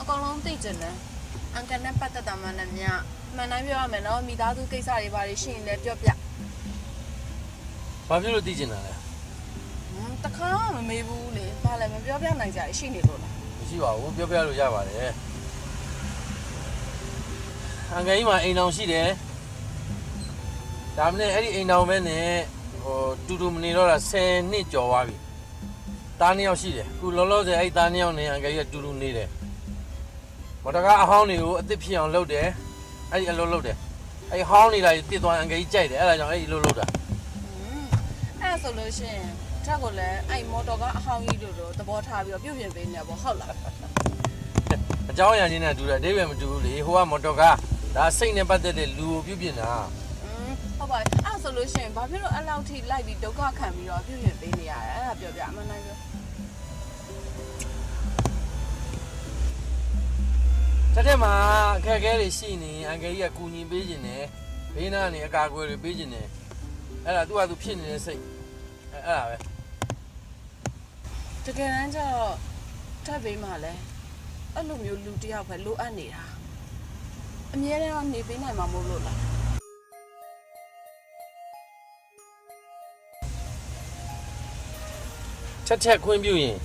ကောင်လုံးသိကျင်တယ်အန်ကန်နဲ့ပတ်သက်တာမှလည်းမြမှန်တိုင်းပြောရမယ်နော်မိသားစုကိစ္စတွေဘာတွေရှိရင်လည်းပြောပြ ဘာဖြစ်လို့သိကျင်တာလဲ တခါမမေးဘူးလေဘာလဲမပြောပြနိုင်ကြရရှိနေလို့လား မရှိပါဘူးပြောပြလို့ရပါတယ်အငယ်ကြီးမှာအိမ်အောင်ရှိတယ်ဒါမှလည်းအဲ့ဒီအိမ်အောင်ပဲနဲ့ဟိုတူမနေတော့တာ10နှစ်ကျော်သွားပြီတားနှစ်ယောက်ရှိတယ်အခုလောလောဆယ်အဲ့တားနှစ်ယောက်နဲ့အငယ်ကြီးကတူနေတယ်မတော်ကအဟောင်းတွေကိုအစ်စ်ဖြစ်အောင်လုပ်တယ်အဲ့ဒီအလုပ်လုပ်တယ်အဲ့ဟောင်းနေတာတစ်သွားအငယ်ကြီးကြိုက်တယ်အဲ့ဒါကြောင့်အဲ့ဒီအလုပ်လုပ်တာ အဲ့ဆိုလို့ရှိရင်ထက်ကိုလည်းအဲ့မော်တော်ကအဟောင်းကြီးတို့သဘောထားပြီးတော့ပြုပြင်ပေးနေပေါ့ဟုတ်လား အကြောင်းအရာချင်းနဲ့တူတယ်အဓိပ္ပာယ်မတူဘူးလေဟိုကမော်တော်ကားဒါစိတ်နဲ့ပတ်သက်တဲ့လူကိုပြုပြင်တာ ဟုတ်ပါအဲ့ဆိုလို့ရှိရင်ဘာဖြစ်လို့အဲ့လောက်ထိလိုက်ပြီးဒုက္ခခံပြီးတော့ပြုပြင်ပေးနေရလဲအဲ့ဒါပြောပြအမှန်တမ်းပြော တက်မှာအခက်အခဲတွေရှိနေအန်ကယ်ကြီးကကူညီပေးခြင်းနဲ့ဘေးနားနေအကာအကွယ်တွေပေးခြင်းနဲ့အဲ့ဒါသူ့ဟာသူဖြစ်နေတဲ့စိတ်အဲ့ဒါပဲ တကယ်တမ်းကျတော့ထပ်ပေးမှလည်းအဲ့လိုမျိုးလူတစ်ယောက်ပဲလိုအပ်နေတာအမြဲတမ်းနေပေးနိုင်မှာမဟုတ်လို့လား ချက်ခွင့်ပြုရင်